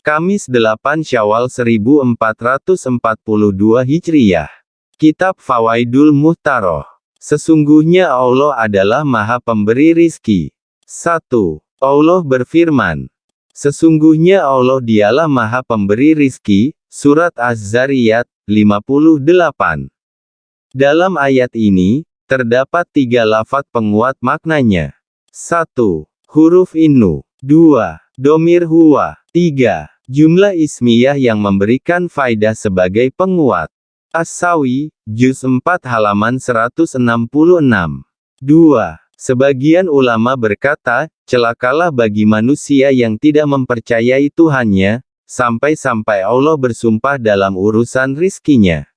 Kamis 8 Syawal 1442 Hijriyah. Kitab Fawaidul Muhtaroh. Sesungguhnya Allah adalah Maha Pemberi rizki. 1. Allah berfirman. Sesungguhnya Allah dialah Maha Pemberi rizki. Surat Az-Zariyat 58. Dalam ayat ini, terdapat 3 lafaz penguat maknanya. 1. Huruf innu. 2. Domir huwa. 3. Jumlah ismiyah yang memberikan faidah sebagai penguat. As-Sawi, Juz 4 halaman 166. 2. Sebagian ulama berkata, celakalah bagi manusia yang tidak mempercayai Tuhannya, sampai-sampai Allah bersumpah dalam urusan rizkinya.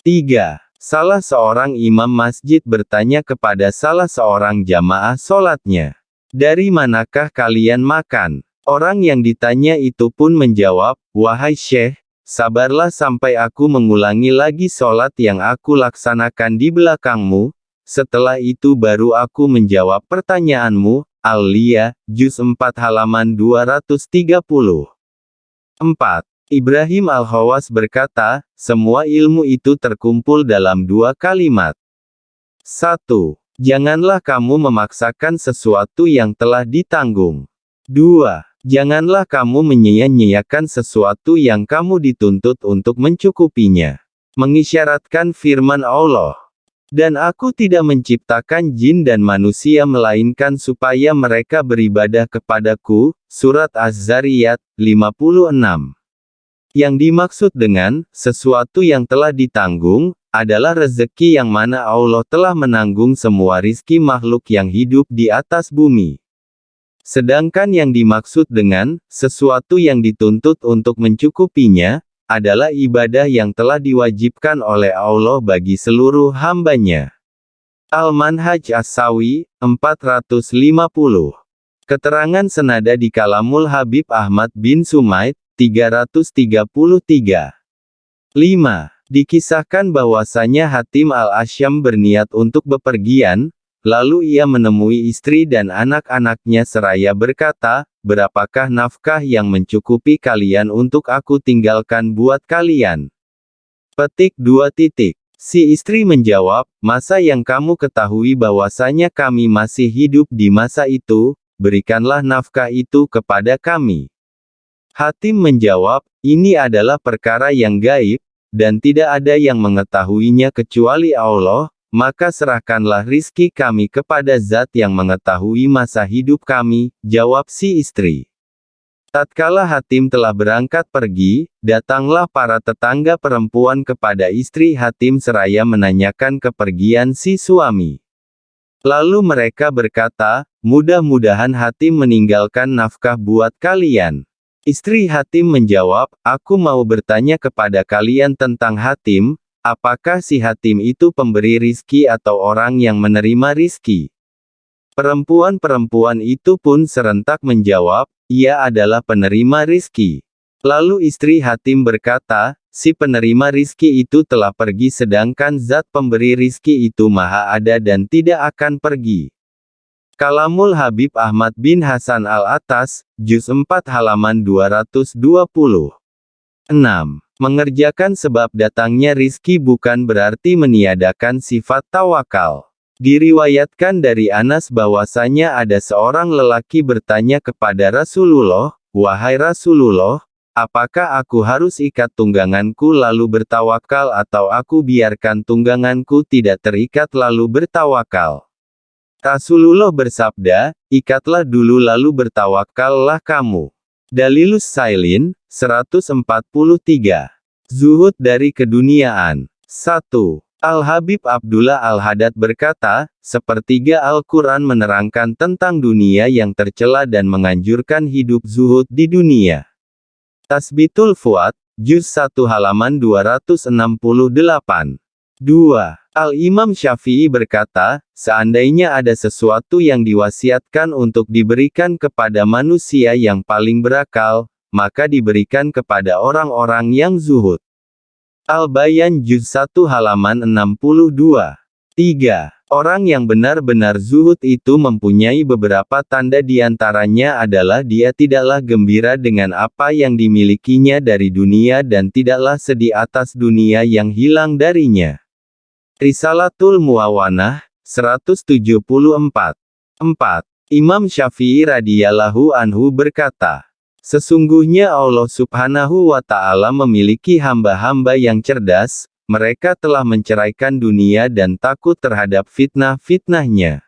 3. Salah seorang imam masjid bertanya kepada salah seorang jamaah sholatnya. Dari manakah kalian makan? Orang yang ditanya itu pun menjawab, wahai Syekh, sabarlah sampai aku mengulangi lagi sholat yang aku laksanakan di belakangmu, setelah itu baru aku menjawab pertanyaanmu. Al-Liya, Juz 4 halaman 230. 4. Ibrahim Al-Khawas berkata, semua ilmu itu terkumpul dalam 2 kalimat. 1. Janganlah kamu memaksakan sesuatu yang telah ditanggung. 2. Janganlah kamu menyia-nyiakan sesuatu yang kamu dituntut untuk mencukupinya. Mengisyaratkan firman Allah. Dan aku tidak menciptakan jin dan manusia melainkan supaya mereka beribadah kepadaku. Surat Az-Zariyat 56. Yang dimaksud dengan sesuatu yang telah ditanggung adalah rezeki yang mana Allah telah menanggung semua rizki makhluk yang hidup di atas bumi. Sedangkan yang dimaksud dengan sesuatu yang dituntut untuk mencukupinya adalah ibadah yang telah diwajibkan oleh Allah bagi seluruh hambanya. Al-Manhaj As-Sawi 450. Keterangan senada di Kalamul Habib Ahmad bin Sumaid 333. 5. Dikisahkan bahwasanya Hatim Al-Asyam berniat untuk bepergian, lalu ia menemui istri dan anak-anaknya seraya berkata, berapakah nafkah yang mencukupi kalian untuk aku tinggalkan buat kalian? Petik 2. Si istri menjawab, masa yang kamu ketahui bahwasanya kami masih hidup di masa itu, berikanlah nafkah itu kepada kami. Hatim menjawab, ini adalah perkara yang gaib, dan tidak ada yang mengetahuinya kecuali Allah. Maka serahkanlah rizki kami kepada zat yang mengetahui masa hidup kami, jawab si istri. Tatkala Hatim telah berangkat pergi, datanglah para tetangga perempuan kepada istri Hatim seraya menanyakan kepergian si suami. Lalu mereka berkata, mudah-mudahan Hatim meninggalkan nafkah buat kalian. Istri Hatim menjawab, aku mau bertanya kepada kalian tentang Hatim. Apakah si Hatim itu pemberi rizki atau orang yang menerima rizki? Perempuan-perempuan itu pun serentak menjawab, ia adalah penerima rizki. Lalu istri Hatim berkata, si penerima rizki itu telah pergi sedangkan zat pemberi rizki itu maha ada dan tidak akan pergi. Kalamul Habib Ahmad bin Hasan Al-Attas, Juz 4 halaman 220. 6. Mengerjakan sebab datangnya rizki bukan berarti meniadakan sifat tawakal. Diriwayatkan dari Anas bahwasanya ada seorang lelaki bertanya kepada Rasulullah, wahai Rasulullah, apakah aku harus ikat tungganganku lalu bertawakal atau aku biarkan tungganganku tidak terikat lalu bertawakal? Rasulullah bersabda, ikatlah dulu lalu bertawakallah kamu. Dalilus Sailin 143. Zuhud dari keduniaan. 1. Al-Habib Abdullah Al-Haddad berkata, sepertiga Al-Quran menerangkan tentang dunia yang tercela dan menganjurkan hidup zuhud di dunia. Tasbitul Fuad, Juz 1 halaman 268. 2. Al-Imam Syafi'i berkata, seandainya ada sesuatu yang diwasiatkan untuk diberikan kepada manusia yang paling berakal, maka diberikan kepada orang-orang yang zuhud. Al-Bayan Juz 1 halaman 62. 3. Orang yang benar-benar zuhud itu mempunyai beberapa tanda, di antaranya adalah dia tidaklah gembira dengan apa yang dimilikinya dari dunia dan tidaklah sedih atas dunia yang hilang darinya. Risalatul Muawanah, 174. 4. Imam Syafi'i radhiyallahu anhu berkata, sesungguhnya Allah subhanahu wa ta'ala memiliki hamba-hamba yang cerdas, mereka telah menceraikan dunia dan takut terhadap fitnah-fitnahnya.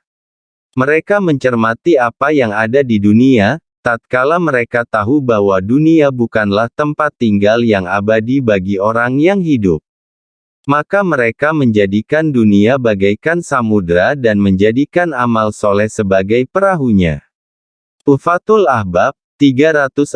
Mereka mencermati apa yang ada di dunia, tatkala mereka tahu bahwa dunia bukanlah tempat tinggal yang abadi bagi orang yang hidup. Maka mereka menjadikan dunia bagaikan samudra dan menjadikan amal soleh sebagai perahunya. Tuhfatul Ahbab, 364.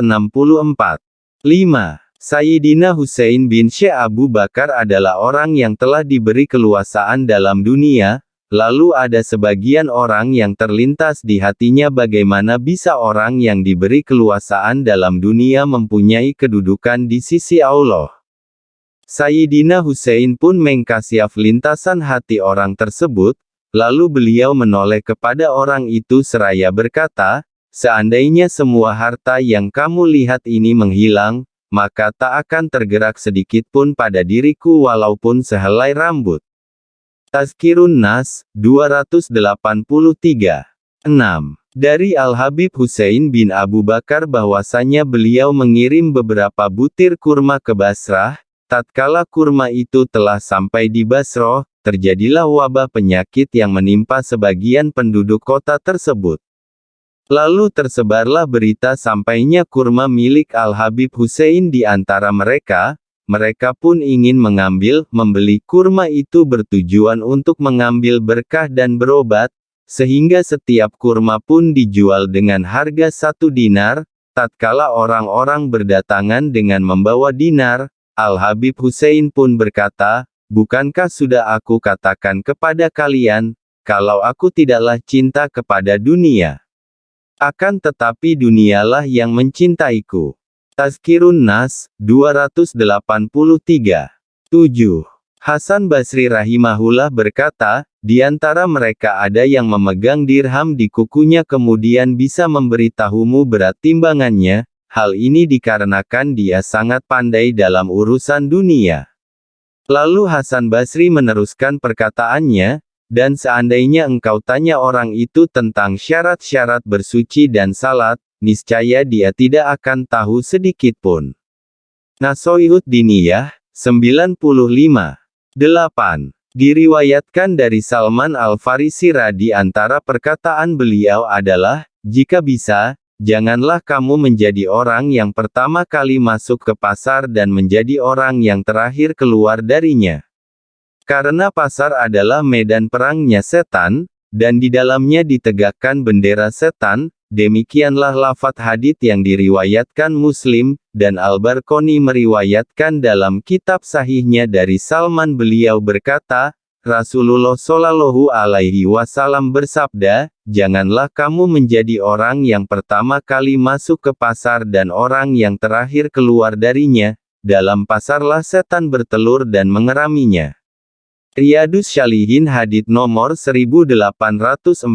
5. Sayyidina Husain bin Syekh Abu Bakar adalah orang yang telah diberi keluasaan dalam dunia, lalu ada sebagian orang yang terlintas di hatinya bagaimana bisa orang yang diberi keluasaan dalam dunia mempunyai kedudukan di sisi Allah. Sayyidina Husain pun mengkasyaf lintasan hati orang tersebut, lalu beliau menoleh kepada orang itu seraya berkata, seandainya semua harta yang kamu lihat ini menghilang, maka tak akan tergerak sedikit pun pada diriku walaupun sehelai rambut. Tazkirun Nas, 283. 6. Dari Al-Habib Husain bin Abu Bakar bahwasanya beliau mengirim beberapa butir kurma ke Basrah, tatkala kurma itu telah sampai di Basrah, terjadilah wabah penyakit yang menimpa sebagian penduduk kota tersebut. Lalu tersebarlah berita sampainya kurma milik Al-Habib Husain di antara mereka, mereka pun ingin membeli kurma itu bertujuan untuk mengambil berkah dan berobat, sehingga setiap kurma pun dijual dengan harga 1 dinar, tatkala orang-orang berdatangan dengan membawa dinar, Al-Habib Husain pun berkata, bukankah sudah aku katakan kepada kalian, kalau aku tidaklah cinta kepada dunia? Akan tetapi dunialah yang mencintaiku. Tazkirun Nas, 283. 7. Hasan Basri rahimahullah berkata, di antara mereka ada yang memegang dirham di kukunya kemudian bisa memberitahumu berat timbangannya, hal ini dikarenakan dia sangat pandai dalam urusan dunia. Lalu Hasan Basri meneruskan perkataannya, dan seandainya engkau tanya orang itu tentang syarat-syarat bersuci dan salat, niscaya dia tidak akan tahu sedikit pun. Nashihut Diniyah, 95. 8. Diriwayatkan dari Salman Al-Farisi di antara perkataan beliau adalah, jika bisa, janganlah kamu menjadi orang yang pertama kali masuk ke pasar dan menjadi orang yang terakhir keluar darinya. Karena pasar adalah medan perangnya setan, dan di dalamnya ditegakkan bendera setan, demikianlah lafadz hadits yang diriwayatkan Muslim, dan Al-Barqani meriwayatkan dalam kitab sahihnya dari Salman beliau berkata, Rasulullah Shallallahu Alaihi Wasallam bersabda, janganlah kamu menjadi orang yang pertama kali masuk ke pasar dan orang yang terakhir keluar darinya, dalam pasarlah setan bertelur dan mengeraminya. Riyadus Shalihin hadits nomor 1842.